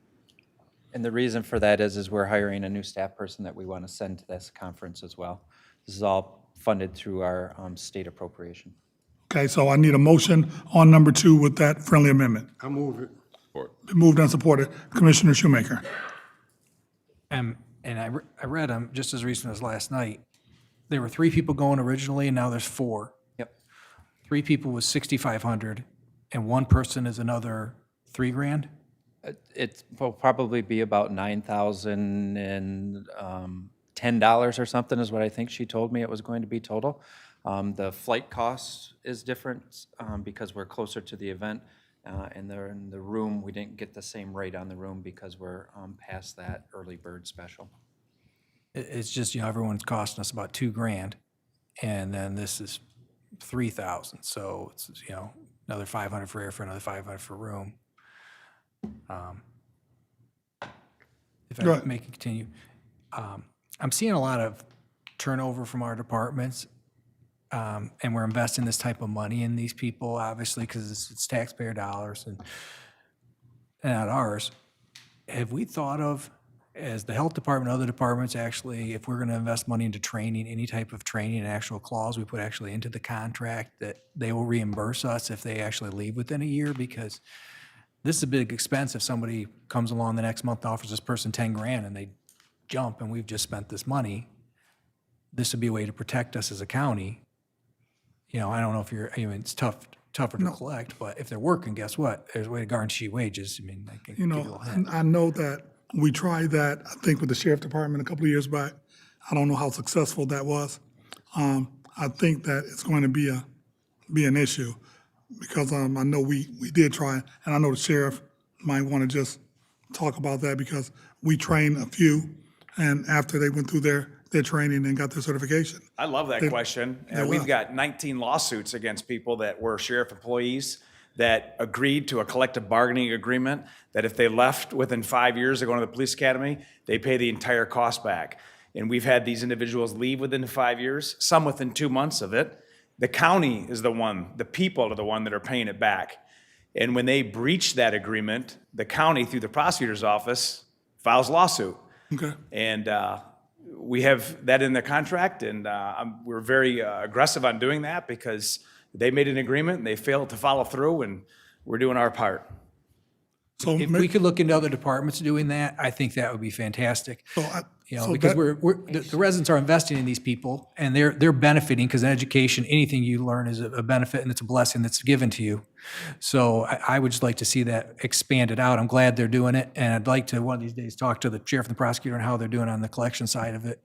And the reason for that is we're hiring a new staff person that we want to send to this conference as well. This is all funded through our state appropriation. Okay, so I need a motion on number 2 with that friendly amendment. I move it. Been moved and supported. Commissioner Shoemaker. And I read them just as recent as last night. There were 3 people going originally, and now there's 4. Yep. 3 people was 6,500, and 1 person is another $3,000? It will probably be about $9,010 or something is what I think she told me it was going to be total. The flight cost is different because we're closer to the event. And they're in the room, we didn't get the same rate on the room because we're past that early bird special. It's just, everyone's costing us about $2,000, and then this is 3,000, so it's, another 500 for airfare, another 500 for room. If Go I ahead. may continue, I'm seeing a lot of turnover from our departments, and we're investing this type of money in these people, obviously, because it's taxpayer dollars and not ours. Have we thought of, as the health department, other departments, actually, if we're going to invest money into training, any type of training, an actual clause we put actually into the contract that they will reimburse us if they actually leave within a year? Because this is a big expense if somebody comes along the next month and offers this person $10,000 and they jump and we've just spent this money. This would be a way to protect us as a county. I don't know if it's tougher to collect, but if they're working, guess what? There's a way to guarantee wages. They can give you a little hint. I know that we tried that, I think, with the sheriff department a couple of years back. I don't know how successful that was. I think that it's going to be an issue because I know we did try, and I know the sheriff might want to just talk about that because we trained a few, and after they went through their training and got their certification. I love that question. We've got 19 lawsuits against people that were sheriff employees that agreed to a collective bargaining agreement that if they left within 5 years of going to the police academy, they pay the entire cost back. And we've had these individuals leave within 5 years, some within 2 months of it. The county is the one, the people are the one that are paying it back. And when they breach that agreement, the county, through the prosecutor's office, files a lawsuit. Okay. And we have that in the contract, and we're very aggressive on doing that because they made an agreement and they failed to follow through, and we're doing our part. So If we could look into other departments doing that, I think that would be fantastic. so Because that- the residents are investing in these people, and they're benefiting, because in education, anything you learn is a benefit, and it's a blessing that's given to you. So I would just like to see that expanded out. I'm glad they're doing it, and I'd like to, one of these days, talk to the sheriff and the prosecutor on how they're doing on the collection side of it,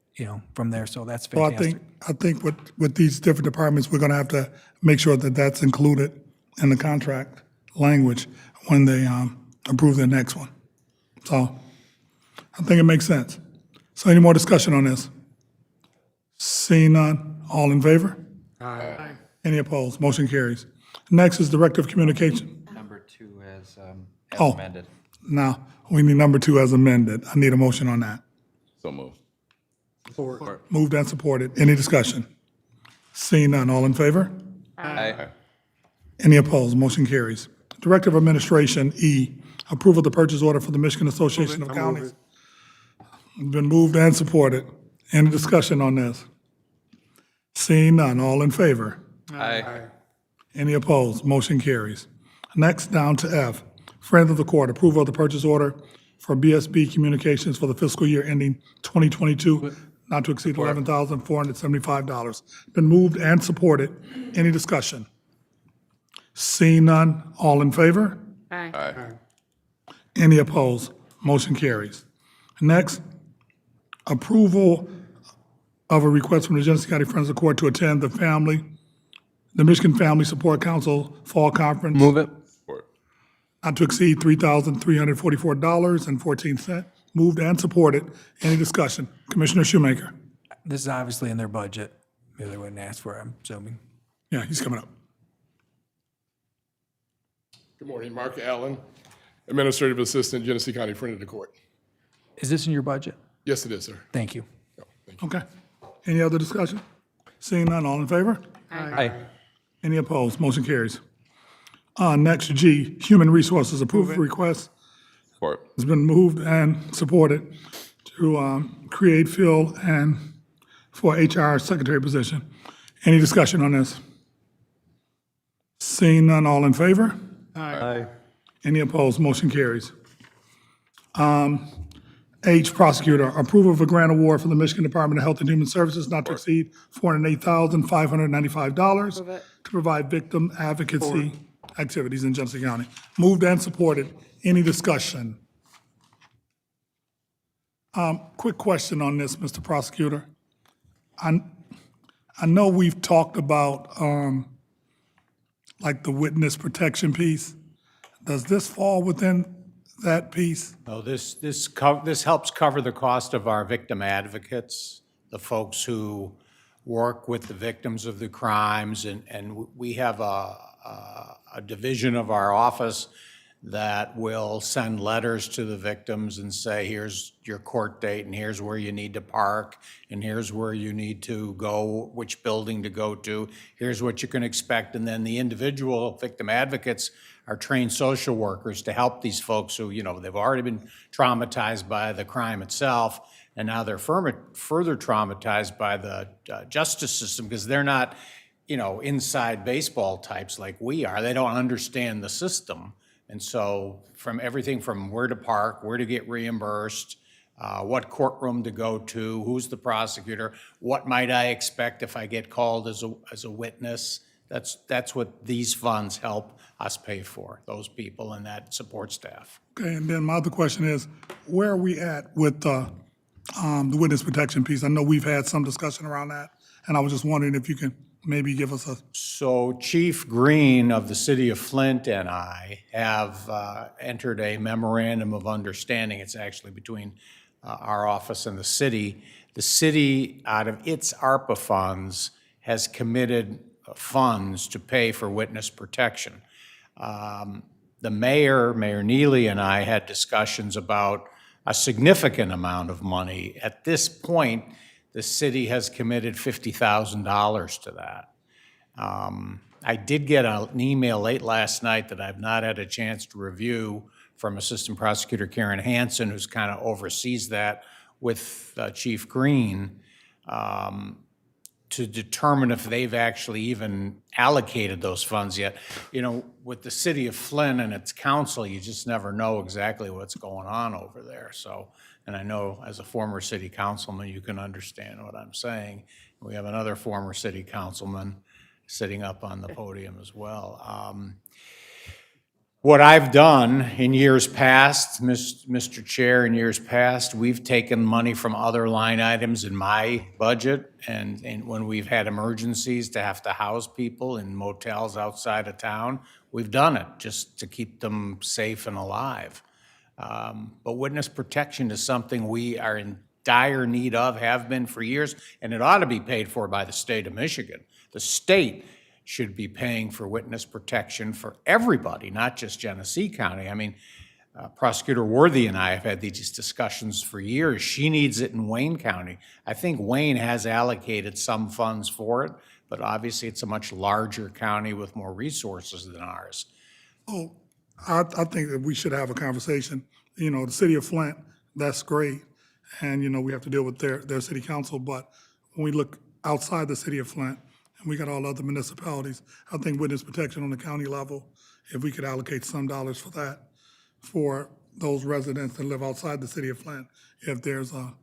from there, so that's Well, fantastic. I think with these different departments, we're gonna have to make sure that that's included in the contract language when they approve the next one. So I think it makes sense. So any more discussion on this? Seeing none, all in favor? Aye. Any opposed? Motion carries. Next is Director of Communication. Number 2 as Oh. amended. Now, we need number 2 as amended. I need a motion on that. So moved. Support. Moved and supported. Any discussion? Seeing none, all in favor? Aye. Any opposed? Motion carries. Director of Administration, E, approval of the purchase order for the Michigan Association of Counties. Been moved and supported. Any discussion on this? Seeing none, all in favor? Aye. Any opposed? Motion carries. Next, down to F, Friends of the Court, approval of the purchase order for BSB Communications for the fiscal year ending 2022, not to exceed $11,475. Been moved and supported. Any discussion? Seeing none, all in favor? Aye. Any opposed? Motion carries. Next, approval of a request from the Genesee County Friends of the Court to attend the Michigan Family Support Council Fall Conference. Move it. Support. Not to exceed $3,344.14. Moved and supported. Any discussion? Commissioner Shoemaker. This is obviously in their budget. Maybe they wouldn't ask for it, I'm assuming. Yeah, he's coming up. Good morning, Mark Allen, Administrative Assistant, Genesee County Friend of the Court. Is this in your budget? Yes, it is, sir. Thank you. Okay. Any other discussion? Seeing none, all in favor? Aye. Any opposed? Motion carries. Next, G, Human Resources, approval request. Support. It's been moved and supported to create, fill, and for HR secretary position. Any discussion on this? Seeing none, all in favor? Aye. Any opposed? Motion carries. H, prosecutor, approval of a grant award for the Michigan Department of Health and Human Services not to exceed $408,595 to provide victim advocacy activities in Genesee County. Moved and supported. Any discussion? Quick question on this, Mr. Prosecutor. I know we've talked about, like the witness protection piece. Does this fall within that piece? No, this helps cover the cost of our victim advocates, the folks who work with the victims of the crimes, and we have a division of our office that will send letters to the victims and say, here's your court date, and here's where you need to park, and here's where you need to go, which building to go to, here's what you can expect. And then the individual victim advocates are trained social workers to help these folks who, they've already been traumatized by the crime itself, and now they're further traumatized by the justice system because they're not, inside baseball types like we are. They don't understand the system. And so from everything from where to park, where to get reimbursed, what courtroom to go to, who's the prosecutor, what might I expect if I get called as a witness, that's what these funds help us pay for, those people and that support staff. Okay, and then my other question is, where are we at with the witness protection piece? I know we've had some discussion around that, and I was just wondering if you can maybe give us a... So Chief Green of the city of Flint and I have entered a memorandum of understanding. It's actually between our office and the city. The city, out of its ARPA funds, has committed funds to pay for witness protection. The Mayor Neely, and I had discussions about a significant amount of money. At this point, the city has committed $50,000 to that. I did get an email late last night that I've not had a chance to review from Assistant Prosecutor Karen Hansen, who's kind of oversees that with Chief Green, to determine if they've actually even allocated those funds yet. With the city of Flint and its council, you just never know exactly what's going on over there. So, and I know as a former city councilman, you can understand what I'm saying. We have another former city councilman sitting up on the podium as well. What I've done in years past, Mr. Chair, in years past, we've taken money from other line items in my budget, and when we've had emergencies to have to house people in motels outside of town, we've done it just to keep them safe and alive. But witness protection is something we are in dire need of, have been for years, and it ought to be paid for by the state of Michigan. The state should be paying for witness protection for everybody, not just Genesee County. I mean, Prosecutor Worthy and I have had these discussions for years. She needs it in Wayne County. I think Wayne has allocated some funds for it, but obviously it's a much larger county with more resources than ours. Oh, I think that we should have a conversation. The city of Flint, that's great. And, we have to deal with their city council. But when we look outside the city of Flint, and we got all other municipalities, I think witness protection on the county level, if we could allocate some dollars for that, for those residents that live outside the city of Flint, if there's a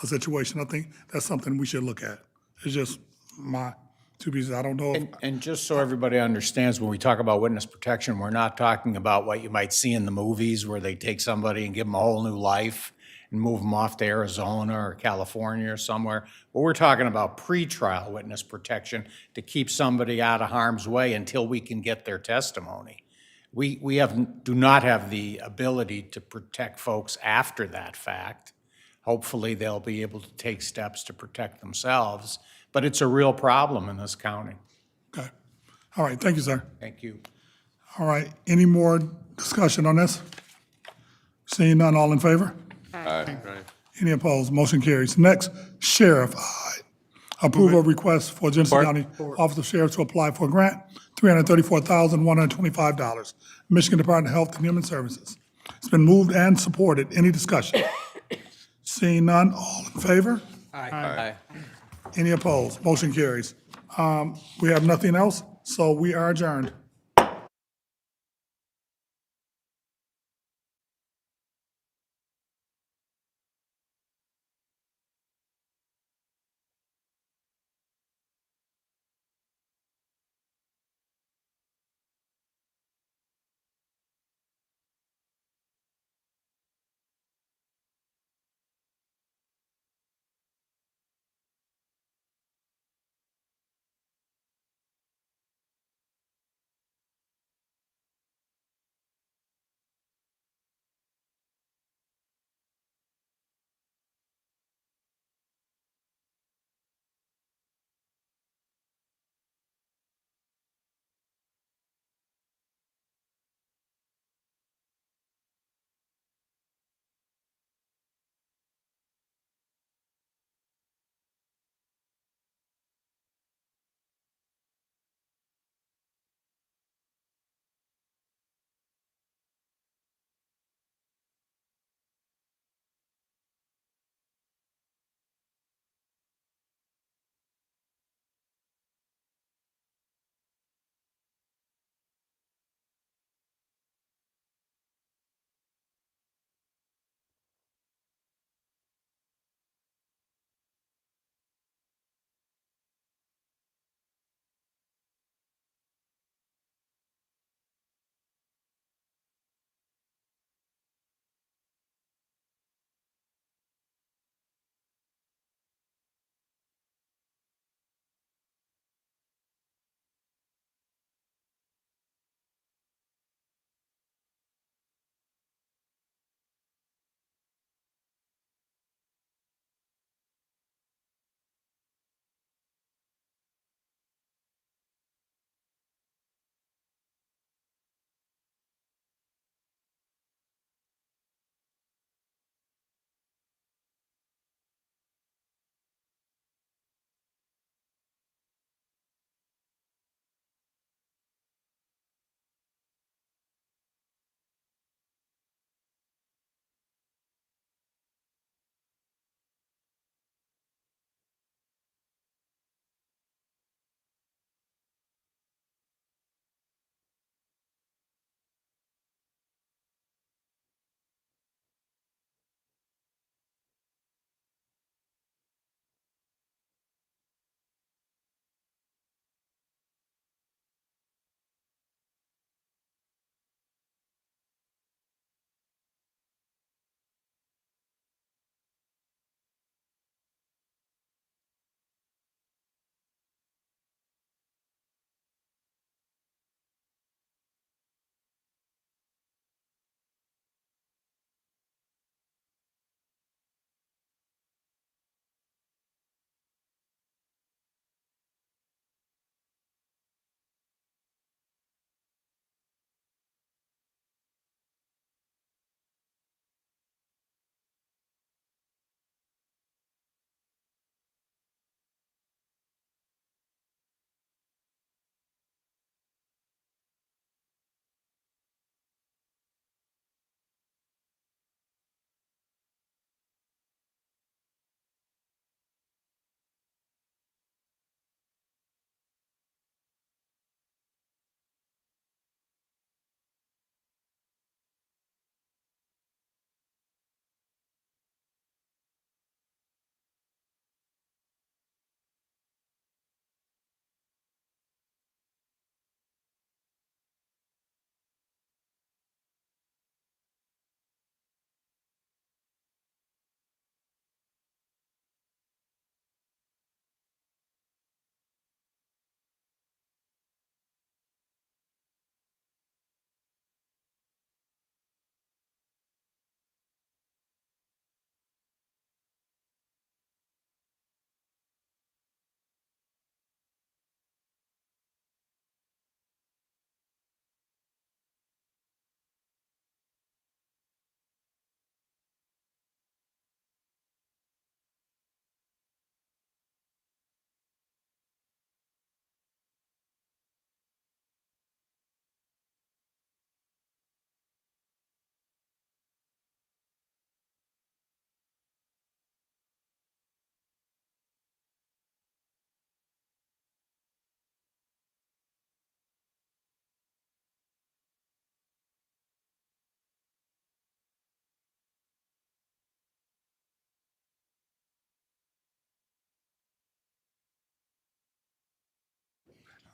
situation, I think that's something we should look at. It's just my two pieces. I don't know if... And just so everybody understands, when we talk about witness protection, we're not talking about what you might see in the movies where they take somebody and give them a whole new life and move them off to Arizona or California or somewhere. But we're talking about pretrial witness protection to keep somebody out of harm's way until we can get their testimony. We do not have the ability to protect folks after that fact. Hopefully they'll be able to take steps to protect themselves, but it's a real problem in this county. Okay. All right, thank you, sir. Thank you. All right, any more discussion on this? Seeing none, all in favor? Aye. Any opposed? Motion carries. Next, Sheriff. Approval of request for Genesee County Office of Sheriff to apply for a grant, $334,125. Michigan Department of Health and Human Services. It's been moved and supported. Any discussion? Seeing none, all in favor? Aye. Any opposed? Motion carries. We have nothing else, so we are adjourned.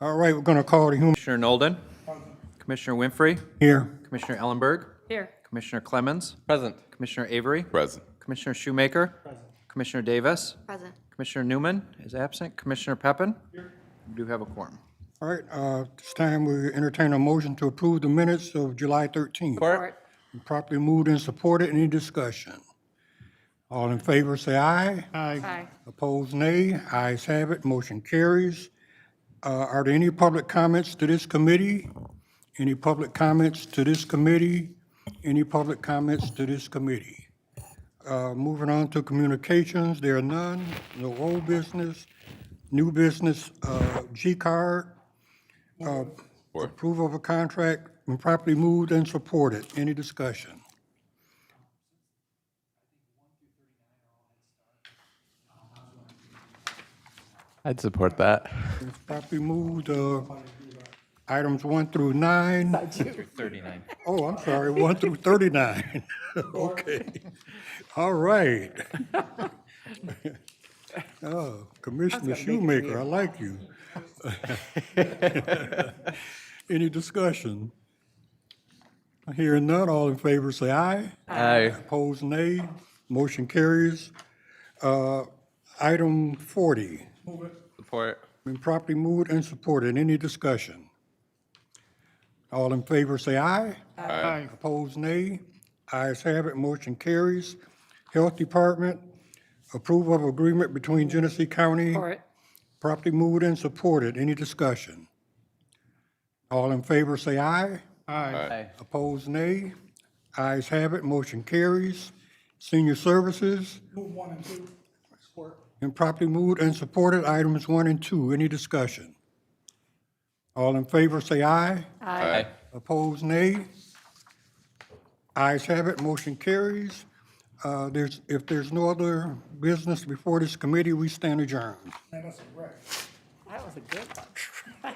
All right, we're going to call the human Commissioner Nolden, Commissioner Winfrey, here. Commissioner Ellenberg, Here. Commissioner Clemens, Present. Commissioner Avery, Present. Commissioner Shoemaker, Commissioner Davis, Present. Commissioner Newman is absent, Commissioner Peppin. We do have a quorum. All right, this time we entertain a motion to approve the minutes of July 13th. Support. Properly moved and supported. Any discussion? All in favor, say aye. Aye. Opposed, nay. Ayes have it. Motion carries. Are there any public comments to this committee? Any public comments to this committee? Any public comments to this committee? Moving on to communications, there are none. No old business. New business, G-card. Approval of a contract been properly moved and supported. Any discussion? I'd support that. It's properly moved, items 1 through 9. 39. Oh, I'm sorry, 1 through 39. Okay. All right. Oh, Commissioner Shoemaker, I like you. Any discussion? Hearing none, all in favor say aye. Aye. Opposed, nay. Motion carries. Item 40, Support. been properly moved and supported. Any discussion? All in favor say aye. Aye. Opposed, nay. Ayes have it, motion carries. Health Department, approval of agreement between Genesee County. Support. Properly moved and supported. Any discussion? All in favor say aye. Aye. Opposed, nay. Ayes have it, motion carries. Senior Services, Move 1 and 2. Support. been properly moved and supported. Items 1 and 2. Any discussion? All in favor say aye. Aye. Opposed, nay. Ayes have it, motion carries. If there's no other business before this committee, we stand adjourned. Man, that's a wreck. That was a good one.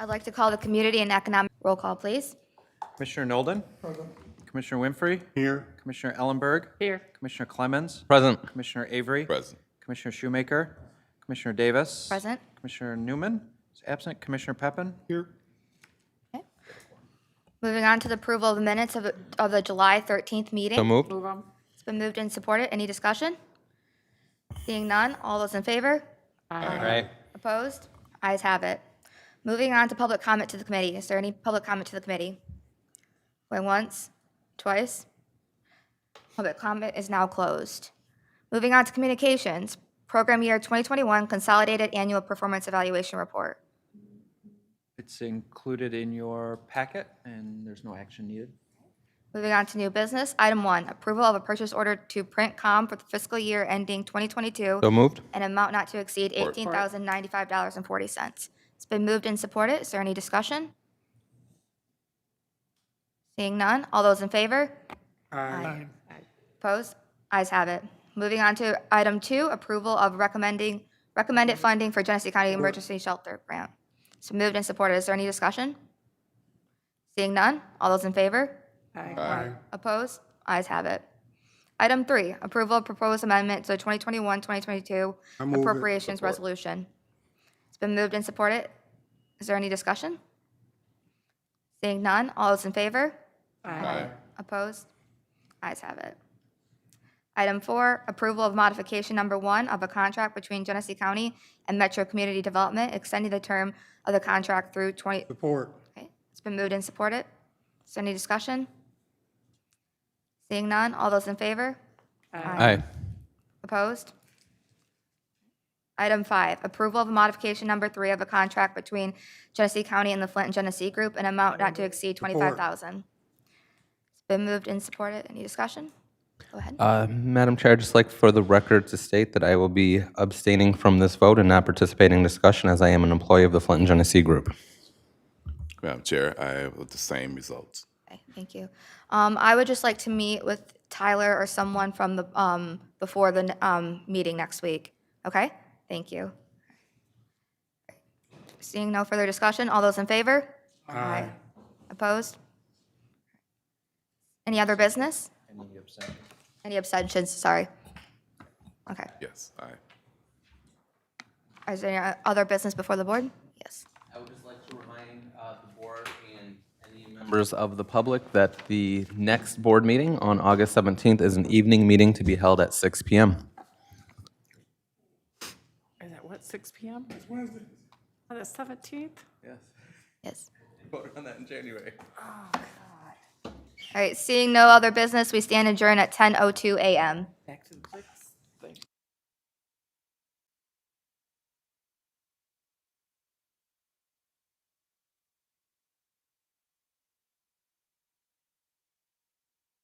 I'd like to call the Community and Economic roll call, please. Commissioner Nolden, Commissioner Winfrey, Here. Commissioner Ellenberg, Here. Commissioner Clemens, Present. Commissioner Avery, Present. Commissioner Shoemaker, Commissioner Davis. Present. Commissioner Newman is absent, Commissioner Peppin. Here. Moving on to the approval of the minutes of the July 13th meeting. So moved. Move them. It's been moved and supported. Any discussion? Seeing none, all those in favor? Aye. Opposed? Ayes have it. Moving on to public comment to the committee. Is there any public comment to the committee? Going once, twice? Public comment is now closed. Moving on to communications. Program year 2021 Consolidated Annual Performance Evaluation Report. It's included in your packet, and there's no action needed. Moving on to new business. Item 1, approval of a purchase order to Printcom for the fiscal year ending 2022. So moved. An amount not to exceed $18,095.40. It's been moved and supported. Is there any discussion? Seeing none. All those in favor? Aye. Opposed? Ayes have it. Moving on to item 2, approval of recommended funding for Genesee County Emergency Shelter Grant. It's been moved and supported. Is there any discussion? Seeing none. All those in favor? Aye. Opposed? Ayes have it. Item 3, approval of proposed amendment to the 2021-2022 I move it. appropriations Support. resolution. It's been moved and supported. Is there any discussion? Seeing none. All those in favor? Aye. Opposed? Ayes have it. Item 4, approval of modification number 1 of a contract between Genesee County and Metro Community Development, extending the term of the contract through Support. Okay, it's been moved and supported. Is there any discussion? Seeing none, all those in favor? Aye. Opposed? Item 5, approval of modification number 3 of a contract between Genesee County and the Flint and Genesee Group, an amount not to exceed $25,000. It's been moved and supported. Any discussion? Go ahead. Madam Chair, I'd just like for the record to state that I will be abstaining from this vote and not participating in discussion as I am an employee of the Flint and Genesee Group. Madam Chair, I have the same results. Okay, thank you. I would just like to meet with Tyler or someone from the, before the meeting next week. Okay? Thank you. Seeing no further discussion, all those in favor? Aye. Opposed? Any other business? Any abstentions, sorry. Okay. Yes, aye. Is there any other business before the board? Yes. I would just like to remind the board and any members of the public that the next board meeting on August 17th is an evening meeting to be held at 6 p.m. Is that what, 6 PM? It's Wednesday. On the 17th? Yes. Vote on that in January. All right, seeing no other business, we stand adjourned at 10:02 a.m. Back to the click.